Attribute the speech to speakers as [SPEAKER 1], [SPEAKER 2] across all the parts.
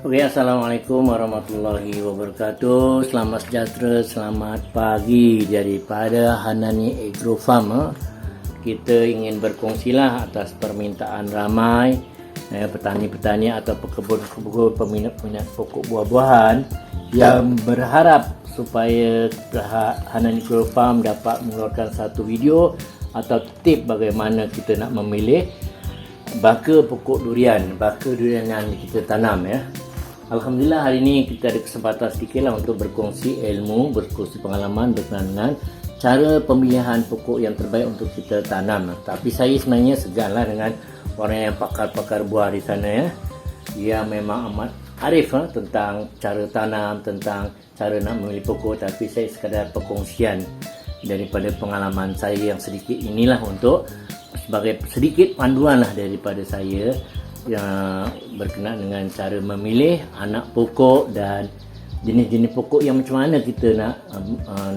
[SPEAKER 1] Oke, assalamualaikum warahmatullahi wabarakatuh. Selamat sejahtera, selamat pagi daripada Hanani Agro Farm. Kita ingin berkongsilah atas permintaan ramai petani-petani atau pekebun-pekebun peminat pokok buah-buahan yang berharap supaya Hanani Agro Farm dapat mengeluarkan satu video atau tip bagaimana kita nak memilih baka pokok durian, baka durian yang kita tanam ya. Alhamdulillah hari ini kita ada kesempatan sedikitlah untuk berkongsi ilmu, berkongsi pengalaman berkenaan dengan cara pemilihan pokok yang terbaik untuk kita tanam. Tapi saya sebenarnya seganlah dengan orang yang pakar-pakar buah di sana ya. Dia memang amat arif tentang cara tanam, tentang cara nak memilih pokok. Tapi saya sekadar perkongsian daripada pengalaman saya yang sedikit inilah untuk sebagai sedikit panduan lah daripada saya yang berkenaan dengan cara memilih anak pokok dan jenis-jenis pokok yang macam mana kita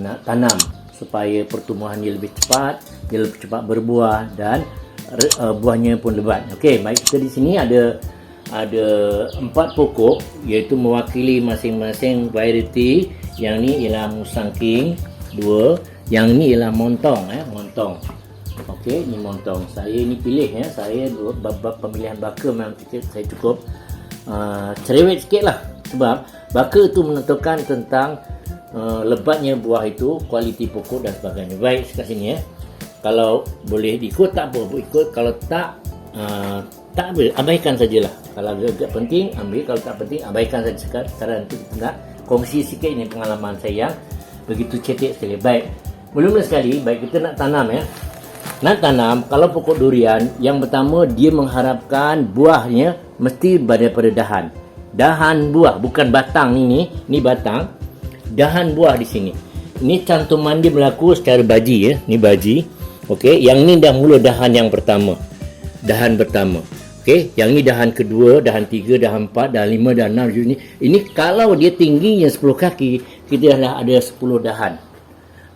[SPEAKER 1] nak tanam supaya pertumbuhan dia lebih cepat, dia lebih cepat berbuah dan buahnya pun lebat. Okey, baik, kita di sini ada 4 pokok iaitu mewakili masing-masing variety. Yang ni ialah Musang King 2, yang ni ialah Montong Montong. Okey, ini Montong. Saya ini pilih ya. Saya bab pemilihan baka memang saya cukup cerewet sikit lah. Sebab baka itu menentukan tentang lebatnya buah itu, kualiti pokok dan sebagainya. Baik, kat sini ya. Kalau boleh ikut tak apa, ikut. Kalau tak boleh, abaikan sajalah. Kalau agak penting ambil, kalau tak penting abaikan saja. Sekarang itu kita nak kongsi sikit ini pengalaman saya yang begitu cetek sekali. Baik, mula-mula sekali, baik kita nak tanam ya. Nak tanam, kalau pokok durian, yang pertama dia mengharapkan buahnya mesti daripada dahan. Dahan buah, bukan batang ini batang. Dahan buah di sini. Ini cantuman dia berlaku secara baji ya. Ini baji. Okey, yang ni dah mula dahan yang pertama. Dahan pertama. Okey, yang ni dahan kedua, dahan 3, dahan 4, dahan 5, dahan 6 ini. Ini kalau dia tingginya 10 kaki, kita dah ada 10 dahan.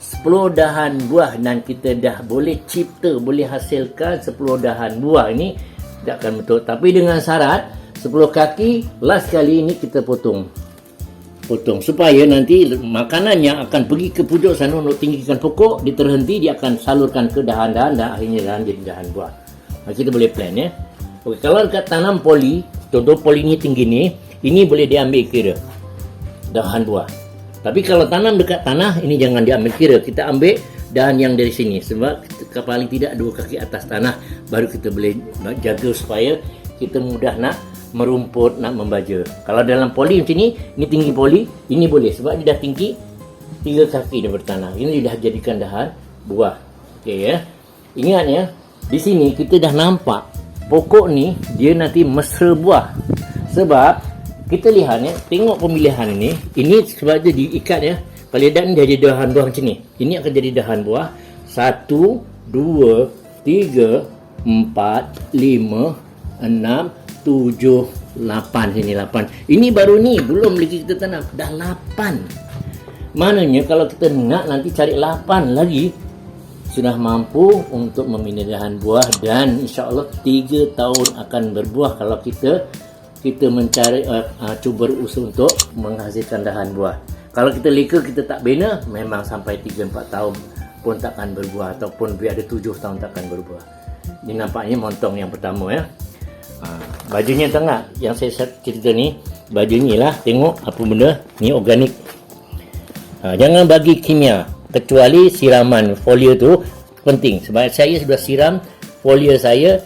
[SPEAKER 1] 10 dahan buah dan kita dah boleh cipta, boleh hasilkan 10 dahan buah. Ini tidak akan betul. Tapi dengan syarat 10 kaki last kali ini kita potong supaya nanti makanan yang akan pergi ke pucuk sana untuk tinggikan pokok, dia terhenti, dia akan salurkan ke dahan-dahan dan akhirnya dahan jadi dahan buah. Kita boleh plan ya. Okey, kalau dekat tanam poli, contoh poli ni tinggi ni, ini boleh diambil kira dahan buah. Tapi kalau tanam dekat tanah, ini jangan diambil kira. Kita ambil dahan yang dari sini. Sebab paling tidak 2 kaki atas tanah, baru kita boleh jaga supaya kita mudah nak merumput, nak membaja. Kalau dalam poli macam ni tinggi poli, ini boleh. Sebab dia dah tinggi 3 kaki daripada tanah. Ini dah jadikan dahan buah. Okey ya. Ingat ya, di sini kita dah nampak pokok ni, dia nanti mesra buah. Sebab kita lihat ya, tengok pemilihan ini sebab dia diikat ya. Kalau dia ni jadi dahan buah macam ni. Ini akan jadi dahan buah 1, 2, 3, 4, 5, 6, 7, 8. Sini 8. Ini baru ni, belum lagi kita tanam. Dah 8. Maknanya kalau kita nak nanti cari 8 lagi, sudah mampu untuk memilih dahan buah dan insya-Allah 3 tahun akan berbuah kalau kita mencari cuba berusaha untuk menghasilkan dahan buah. Kalau kita leka, kita tak bina, memang sampai 3-4 tahun pun takkan berbuah, ataupun biar ada 7 tahun takkan berbuah. Ini nampaknya Montong yang pertama ya. Bajunya tengah yang saya cerita ni, baju ni lah, tengok apa benda ni organik. Jangan bagi kimia kecuali siraman foliar tu penting. Sebab saya sudah siram foliar saya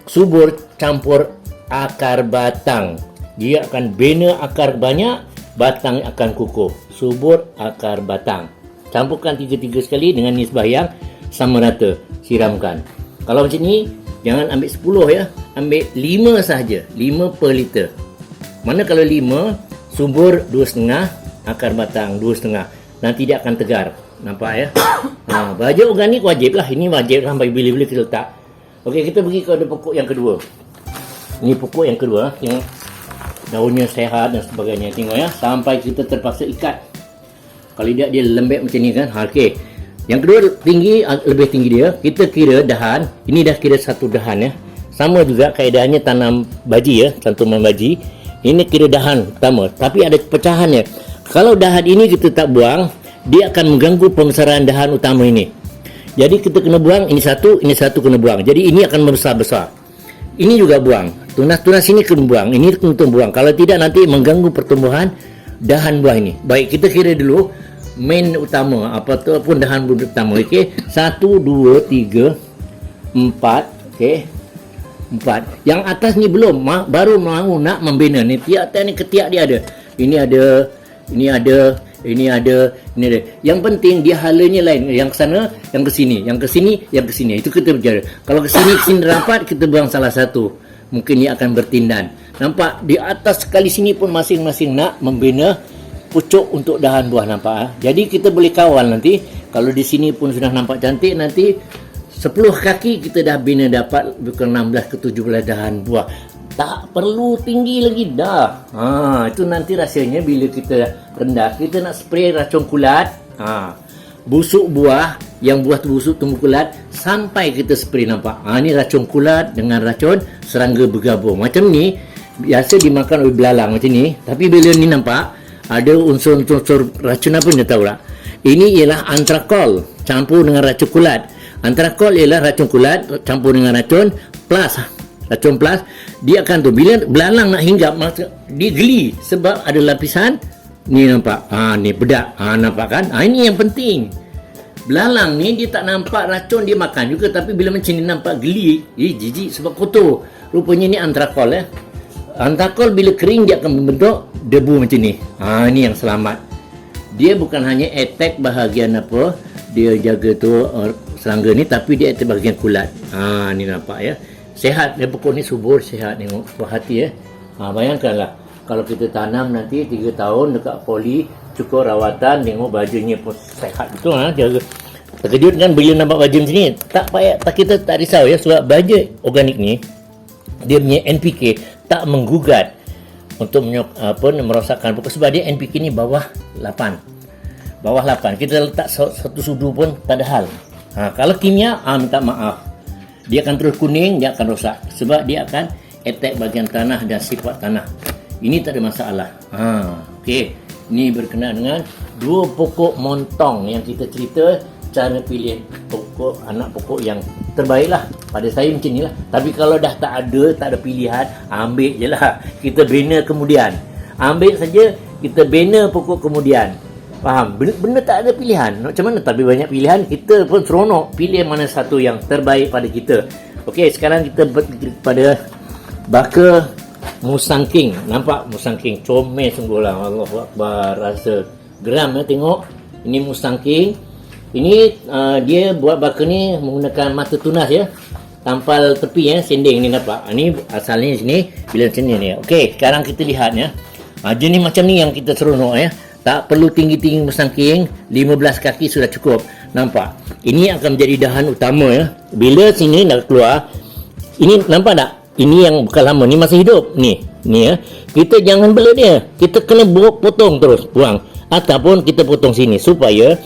[SPEAKER 1] subur campur akar batang. Dia akan bina akar banyak, batang akan kukuh. Subur akar batang. Campurkan 3 sekali dengan nisbah yang sama rata. Siramkan. Kalau macam ni, jangan ambil 10 ya. Ambil 5 sahaja. 5 per liter. Mana kalau 5, subur 2,5, akar batang 2,5. Nanti dia akan tegar. Nampak ya? Baju organik wajib lah. Ini wajib sampai bila-bila kita letak. Okey, kita pergi ke pokok yang kedua. Ini pokok yang kedua yang daunnya sehat dan sebagainya. Tengok ya, sampai kita terpaksa ikat. Kalau dia lembek macam ni kan. Okey. Yang kedua tinggi, lebih tinggi dia. Kita kira dahan. Ini dah kira 1 dahan ya. Sama juga kaedahnya tanam baji ya, cantuman baji. Ini kira dahan pertama, tapi ada pecahannya. Kalau dahan ini kita tak buang, dia akan mengganggu pembesaran dahan utama ini. Jadi kita kena buang, ini satu kena buang. Jadi ini akan membesar-besar. Ini juga buang. Tunas-tunas ini kena buang, ini kena buang. Kalau tidak nanti mengganggu pertumbuhan dahan buah ini. Baik, kita kira dulu main utama ataupun dahan buah utama. Okey, 1 2 3 4. Okey. 4. Yang atas ni belum, baru mahu nak membina. Ni tiap ni ketiak dia ada. Ini ada, ini ada, ini ada, ini ada. Yang penting dia halanya lain. Yang ke sana, yang ke sini, yang ke sini, yang ke sini. Itu kita berjalan. Kalau ke sini rapat, kita buang salah satu. Mungkin dia akan bertindan. Nampak di atas sekali sini pun masing-masing nak membina pucuk untuk dahan buah, nampak. Jadi kita boleh kawal nanti. Kalau di sini pun sudah nampak cantik, nanti 10 kaki kita dah bina dapat bukan 16 ke 17 dahan buah. Tak perlu tinggi lagi dah. Itu nanti rasanya bila kita rendah, kita nak spray racun kulat. Busuk buah, yang buah tu busuk tumbuh kulat sampai kita spray, nampak. Ni racun kulat dengan racun serangga bergabung. Macam ni biasa dimakan oleh belalang macam ni. Tapi bila ni nampak ada unsur-unsur racun apa ni tahu tak? Ini ialah antrakol campur dengan racun kulat. Antrakol ialah racun kulat campur dengan racun plus. Racun plus, dia akan tu bila belalang nak hinggap, dia geli sebab ada lapisan ni, nampak. Ni bedak. Nampak kan? Ini yang penting. Belalang ni dia tak nampak racun, dia makan juga, tapi bila macam ni nampak geli, jijik sebab kotor. Rupanya ni antrakol Antrakol bila kering dia akan membentuk debu macam ni. Ni yang selamat. Dia bukan hanya attack bahagian apa, dia jaga tu serangga ni, tapi dia attack bahagian kulat. Ni nampak ya. Sehat dia, pokok ni subur, sehat, tengok perhati bayangkanlah kalau kita tanam nanti 3 tahun dekat poli, cukup rawatan, tengok bajunya pun sehat betul. Jaga. Terkejut kan bila nampak baju macam ni. Tak payah, kita tak risau ya, sebab baju organik ni dia punya NPK tak menggugat untuk merosakkan pokok, sebab dia NPK ni bawah 8. Kita letak satu sudu pun tak ada hal. Kalau kimia, minta maaf, dia akan terus kuning, dia akan rosak sebab dia akan attack bahagian tanah dan sifat tanah. Ini tak ada masalah. Okey, ini berkenaan dengan 2 pokok montong yang kita cerita cara pilih pokok, anak pokok yang terbaik lah. Pada saya macam ni lah. Tapi kalau dah tak ada pilihan, ambil je lah. Kita bina kemudian. Ambil saja, kita bina pokok kemudian. Faham? Benda tak ada pilihan. Macam mana? Tapi banyak pilihan. Kita pun seronok pilih mana satu yang terbaik pada kita. Okey, sekarang kita pada baka Musang King. Nampak Musang King? Comel sungguh lah. Allahu Akbar. Rasa geram ya tengok. Ini Musang King. Ini dia buat baka ni menggunakan mata tunas ya. Tampal tepi ya, sending ni nampak. Ini asalnya sini, bila macam ni. Okey, sekarang kita lihat ya. Jenis macam ni yang kita seronok ya. Tak perlu tinggi-tinggi Musang King, 15 kaki sudah cukup. Nampak? Ini akan menjadi dahan utama ya. Bila sini nak keluar, ini nampak tak? Ini yang bukan lama, ni masih hidup. Ni ya. Kita jangan belah dia. Kita kena potong terus, buang. Ataupun kita potong sini supaya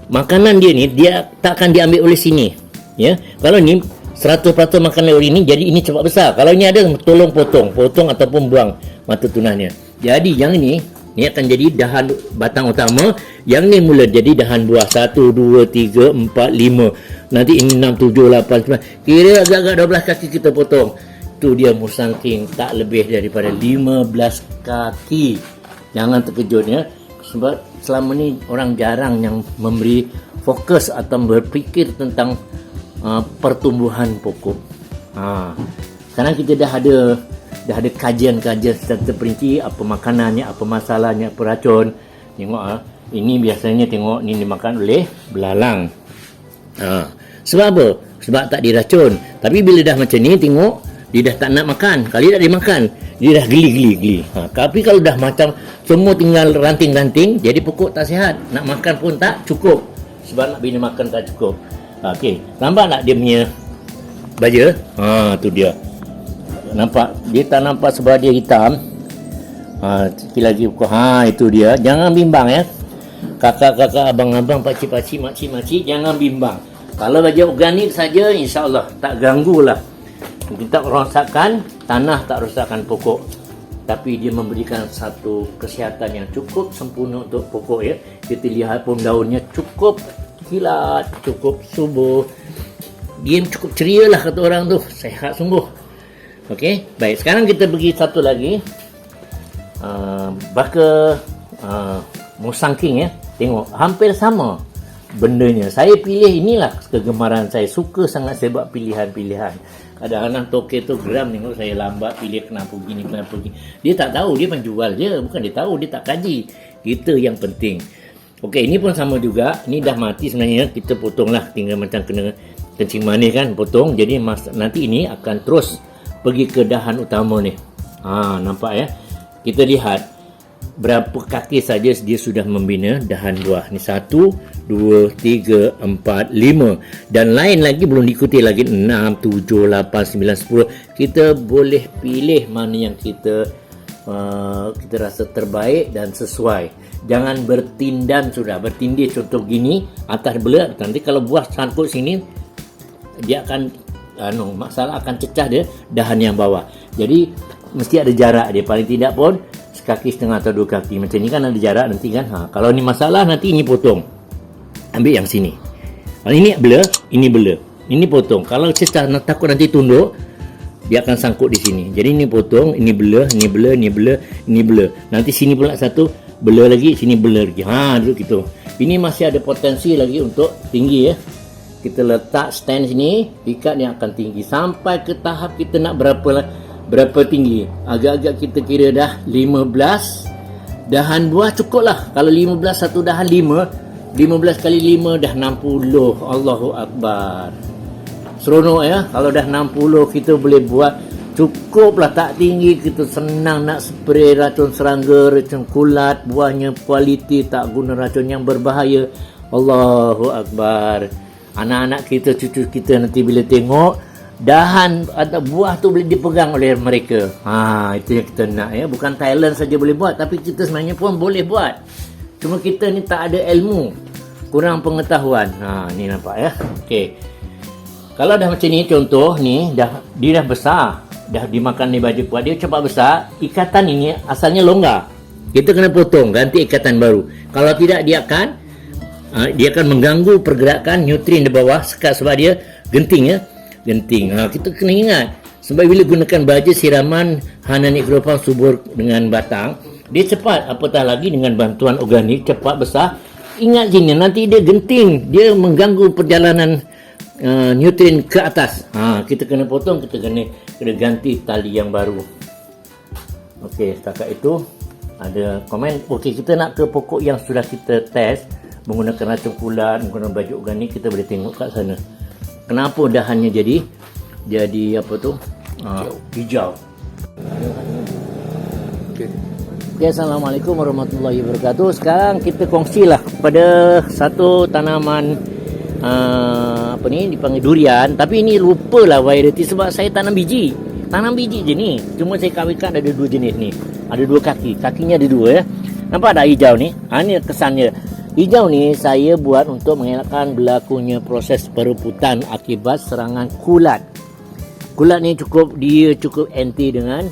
[SPEAKER 1] makanan dia ni dia tak akan diambil oleh sini. Ya. Kalau ni 100% makanan oleh ini, jadi ini cepat besar. Kalau ini ada, tolong potong ataupun buang mata tunahnya. Jadi yang ni akan jadi dahan batang utama. Yang ni mula jadi dahan buah. 1, 2, 3, 4, 5. Nanti ini 6, 7, 8, 9. Kira agak-agak 12 kaki kita potong. Itu dia Musang King. Tak lebih daripada 15 kaki. Jangan terkejut ya. Sebab selama ni orang jarang yang memberi fokus atau berfikir tentang pertumbuhan pokok. Sekarang kita dah ada kajian-kajian secara terperinci, apa makanannya, apa masalahnya, apa racun. Tengok ini biasanya tengok ni dimakan oleh belalang. Sebab apa? Sebab tak diracun. Tapi bila dah macam ni tengok, dia dah tak nak makan. Kali tak dimakan, dia dah geli. Tapi kalau dah macam semua tinggal ranting-ranting, jadi pokok tak sihat. Nak makan pun tak cukup. Sebab nak bina makan tak cukup. Okey, nampak tak dia punya baja? Tu dia. Nampak? Dia tak nampak sebab dia hitam. Sikit lagi pokok. Itu dia. Jangan bimbang ya. Kakak-kakak, abang-abang, pakcik-pakcik, makcik-makcik, jangan bimbang. Kalau baja organik saja, insya-Allah tak ganggulah. Kita rosakkan tanah, tak rosakkan pokok. tapi dia memberikan satu kesihatan yang cukup sempurna untuk pokok ya. Kita lihat pun daunnya cukup kilat, cukup subur, dia cukup ceria lah kata orang tu, sehat sungguh. Okey, baik, sekarang kita pergi satu lagi, baka Musang King ya. Tengok, hampir sama bendanya. Saya pilih, inilah kegemaran saya, suka sangat saya buat pilihan-pilihan. Kadang-kadang toke tu geram tengok saya lambat pilih, kenapa gini, kenapa gini. Dia tak tahu, dia menjual je, bukan dia tahu, dia tak kaji. Kita yang penting. Okey, ini pun sama juga, ini dah mati sebenarnya, kita potong lah, tinggal macam kena kencing manis kan, potong. Jadi nanti ini akan terus pergi ke dahan utama ni. Nampak ya. Kita lihat berapa kaki saja dia sudah membina dahan buah. Ni 1, 2, 3, 4, 5 dan lain lagi belum diikuti lagi 6, 7, 8, 9, 10. Kita boleh pilih mana yang kita rasa terbaik dan sesuai. Jangan bertindan sudah, bertindih contoh gini, atas belah, nanti kalau buah sangkut sini dia akan masalah akan cecah dia dahan yang bawah. Jadi mesti ada jarak dia, paling tidak pun sekaki setengah atau 2 kaki. Macam ni kan ada jarak nanti kan. Kalau ni masalah nanti ini potong. Ambil yang sini. Kalau ini belah, ini belah. Ini potong. Kalau cecah takut nanti tunduk, dia akan sangkut di sini. Jadi ini potong, ini belah, ini belah, ini belah, ini belah. Nanti sini pula satu belah lagi, sini belah lagi. Duduk gitu. Ini masih ada potensi lagi untuk tinggi ya. Kita letak stand sini, ikat yang akan tinggi sampai ke tahap kita nak berapa tinggi. Agak-agak kita kira dah 15 dahan buah cukup lah. Kalau 15 satu dahan 5 kali 5 dah 60. Allahu Akbar, seronok ya. Kalau dah 60 kita boleh buat, cukup lah, tak tinggi. Kita senang nak spray racun serangga, racun kulat, buahnya kualiti, tak guna racun yang berbahaya. Allahu Akbar. Anak-anak kita, cucu kita nanti bila tengok dahan atau buah tu boleh dipegang oleh mereka. Itu yang kita nak ya. Bukan Thailand saja boleh buat, tapi kita sebenarnya pun boleh buat. Cuma kita ni tak ada ilmu, kurang pengetahuan. Ni nampak ya. Okey. Kalau dah macam ni contoh ni, dia dah besar, dah dimakan ni baju buat dia cepat besar. Ikatan ini asalnya longgar. Kita kena potong, ganti ikatan baru. Kalau tidak dia akan mengganggu pergerakan nutrien di bawah sekat, sebab dia genting ya. Genting. Kita kena ingat, sebab bila gunakan baja siraman Hanani Agrofam subur dengan batang, dia cepat, apatah lagi dengan bantuan organik cepat besar. Ingat sini, nanti dia genting, dia mengganggu perjalanan nutrien ke atas. Kita kena potong, kita kena ganti tali yang baru. Okey, setakat itu ada komen. Okey, kita nak ke pokok yang sudah kita test menggunakan racun kulat, menggunakan baju organik. Kita boleh tengok kat sana kenapa dahannya jadi apa tu, hijau. Okay, Assalamualaikum warahmatullahi wabarakatuh. Sekarang kita kongsilah pada satu tanaman dipanggil durian, tapi ini lupalah variety sebab saya tanam biji je ni. Cuma saya kawinkan ada 2 jenis ni. Ada 2 kaki, kakinya ada 2 ya. Nampak tak hijau ni? Ini kesannya. Hijau ni saya buat untuk mengelakkan berlakunya proses perebutan akibat serangan kulat. Kulat ni cukup anti dengan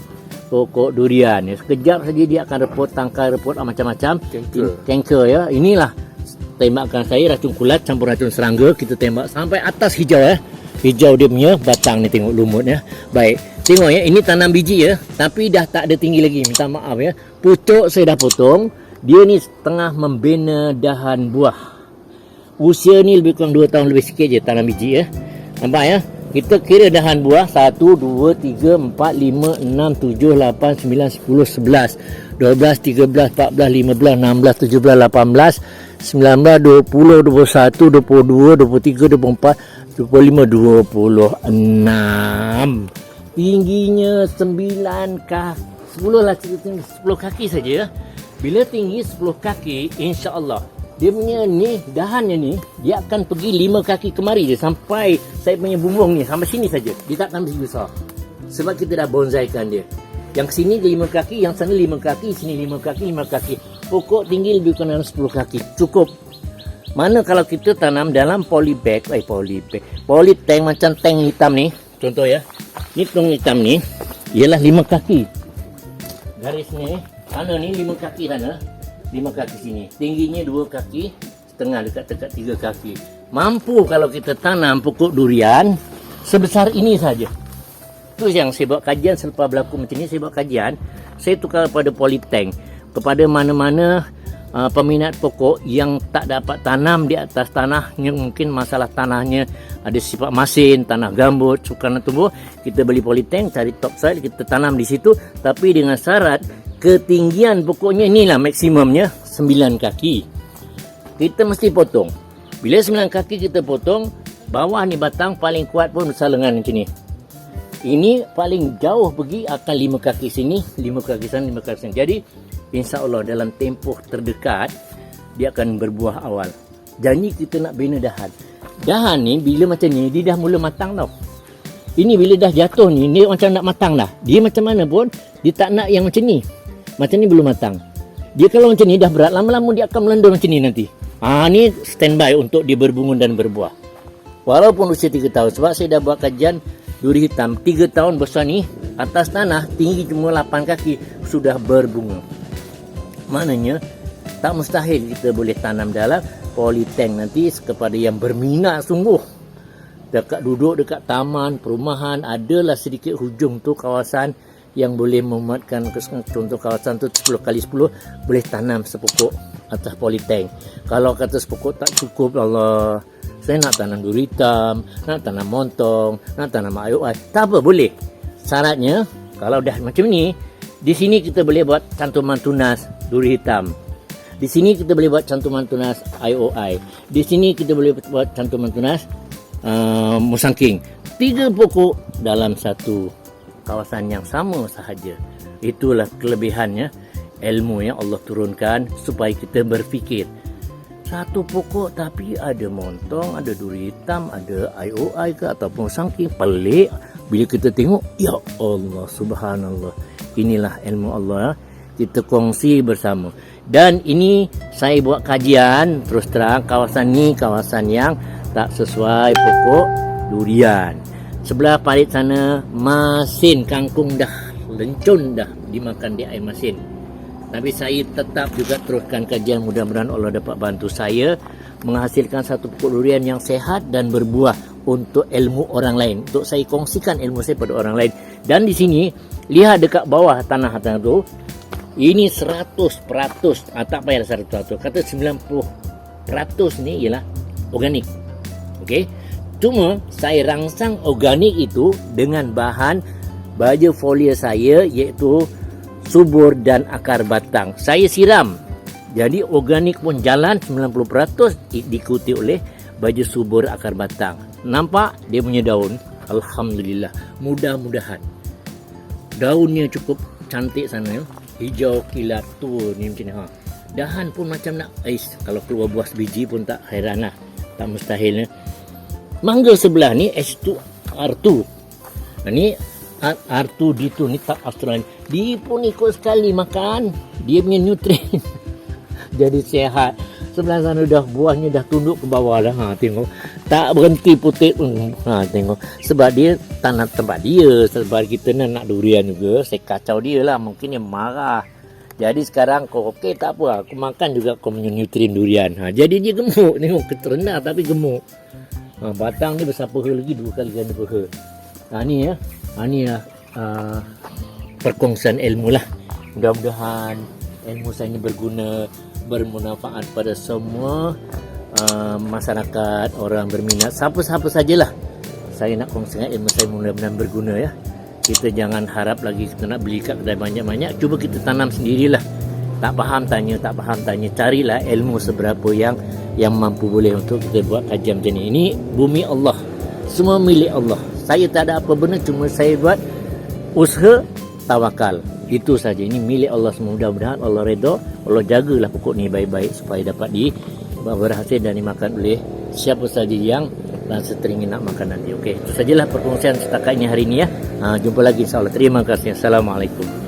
[SPEAKER 1] pokok durian. Sekejap saja dia akan repot tangkai, repot macam-macam. Kanker ya. Inilah tembakan saya, racun kulat campur racun serangga. Kita tembak sampai atas hijau ya. Hijau dia punya batang ni, tengok lumut ya. Baik, tengok ya, ini tanam biji ya, tapi dah tak ada tinggi lagi. Minta maaf ya. Pucuk saya dah potong. Dia ni tengah membina dahan buah. Usia ni lebih kurang 2 tahun lebih sikit je tanam biji ya. Nampak ya? Kita kira dahan buah 1, 2, 3, 4, 5, 6, 7, 8, 9, 10, 11, 12, 13, 14, 15, 16, 17, 18, 19, 20, 21, 22, 23, 24, 25, 26. Tingginya 9 kaki, 10 lah, 10 kaki saja. Bila tinggi 10 kaki, insya-Allah dia punya ni, dahannya ni, dia akan pergi 5 kaki kemari je, sampai saya punya bumbung ni, sampai sini saja. Dia tak akan besar. Sebab kita dah bonsaikan dia. Yang sini 5 kaki, yang sana 5 kaki, sini 5 kaki, 5 kaki. Pokok tinggi lebih kurang 10 kaki. Cukup. Mana kalau kita tanam dalam polytank macam tank hitam ni. Contoh ya. Ni tong hitam ni ialah 5 kaki. garis ni, sana ni 5 kaki sana, 5 kaki sini, tingginya 2 kaki setengah, dekat-dekat 3 kaki. Mampu kalau kita tanam pokok durian sebesar ini saja. Itu yang saya buat kajian selepas berlaku macam ni, saya buat kajian, saya tukar kepada polytank, kepada mana-mana peminat pokok yang tak dapat tanam di atas tanah, yang mungkin masalah tanahnya ada sifat masin, tanah gambut, sukar nak tumbuh, kita beli polytank, cari topsoil, kita tanam di situ, tapi dengan syarat ketinggian pokoknya inilah maksimumnya 9 kaki. Kita mesti potong. Bila 9 kaki kita potong, bawah ni batang paling kuat pun besar lengan macam ni. Ini paling jauh pergi akan 5 kaki sini, 5 kaki sana, 5 kaki sana. Jadi insya-Allah dalam tempoh terdekat dia akan berbuah awal. Janji kita nak bina dahan. Dahan ni bila macam ni dia dah mula matang tau. Ini bila dah jatuh ni dia macam nak matang dah. Dia macam mana pun dia tak nak yang macam ni. Macam ni belum matang. Dia kalau macam ni dah berat, lama-lama dia akan melendur macam ni nanti. Ni standby untuk dia berbunga dan berbuah. Walaupun usia 3 tahun, sebab saya dah buat kajian duri hitam 3 tahun besar ni atas tanah tinggi cuma 8 kaki sudah berbunga. Maknanya tak mustahil kita boleh tanam dalam polytank nanti kepada yang berminat sungguh. Dekat duduk dekat taman, perumahan, adalah sedikit hujung tu kawasan yang boleh memuatkan, contoh kawasan tu 10 kali 10 boleh tanam sepokok atas polytank. Kalau kata sepokok tak cukup, Allah, saya nak tanam duri hitam, nak tanam montong, nak tanam IOI, tak apa, boleh. Syaratnya kalau dah macam ni, di sini kita boleh buat cantuman tunas duri hitam. Di sini kita boleh buat cantuman tunas IOI. Di sini kita boleh buat cantuman tunas musangking. 3 pokok dalam satu kawasan yang sama sahaja. Itulah kelebihannya ilmu yang Allah turunkan supaya kita berfikir. Satu pokok tapi ada montong, ada duri hitam, ada IOI ke ataupun musangking. Pelik. Bila kita tengok, ya Allah, subhanallah. Inilah ilmu Allah, kita kongsi bersama. Dan ini saya buat kajian, terus terang kawasan ni kawasan yang tak sesuai pokok durian. Sebelah parit sana masin, kangkung dah lencun dah dimakan di air masin. Tapi saya tetap juga teruskan kajian, mudah-mudahan Allah dapat bantu saya menghasilkan satu pokok durian yang sehat dan berbuah untuk ilmu orang lain, untuk saya kongsikan ilmu saya pada orang lain. Dan di sini lihat dekat bawah tanah tu, ini 100%, tak payah 100%, kata 90% ni ialah organik. Okey. Cuma saya rangsang organik itu dengan bahan baja folia saya, iaitu subur dan akar batang. Saya siram. Jadi organik pun jalan 90%, diikuti oleh baju subur akar batang. Nampak dia punya daun? Alhamdulillah. Mudah-mudahan daunnya cukup cantik sana, hijau kilat tua ni macam ni. Dahan pun macam nak kalau keluar buah sebiji pun tak hairan lah. Tak mustahil. Mangga sebelah ni H2R2. Ni R2D2 ni tak Australia. Dia pun ikut sekali makan. Dia punya nutrien. Jadi sehat. Sebelah sana dah buahnya dah tunduk ke bawah dah. Tengok. Tak berhenti putih pun. Tengok. Sebab dia tanah tempat dia. Sebab kita nak durian juga. Saya kacau dia lah. Mungkin dia marah. Jadi sekarang kau okey tak apa. Aku makan juga kau punya nutrien durian. Jadi dia gemuk. Tengok. Keterendah tapi gemuk. Batang ni besar peha lagi. 2 kali ganda peha. Ni ya. Ni lah perkongsian ilmu lah. Mudah-mudahan ilmu saya ini berguna, bermanfaat pada semua masyarakat, orang berminat, siapa-siapa sajalah. Saya nak kongsikan ilmu saya, mudah-mudahan berguna ya. Kita jangan harap lagi kita nak beli kat kedai banyak-banyak. Cuba kita tanam sendirilah. Tak faham tanya, tak faham tanya. Carilah ilmu seberapa yang mampu boleh untuk kita buat kajian macam ni. Ini bumi Allah. Semua milik Allah. Saya tak ada apa benda, cuma saya buat usaha, tawakal. Itu saja. Ini milik Allah semua. Mudah-mudahan Allah redha. Allah jagalah pokok ni baik-baik supaya dapat berhasil dan dimakan oleh siapa saja yang rasa teringin nak makan nanti. Okey, itu sajalah perkongsian setakat ini hari ini ya. Jumpa lagi insya-Allah. Terima kasih. Assalamualaikum.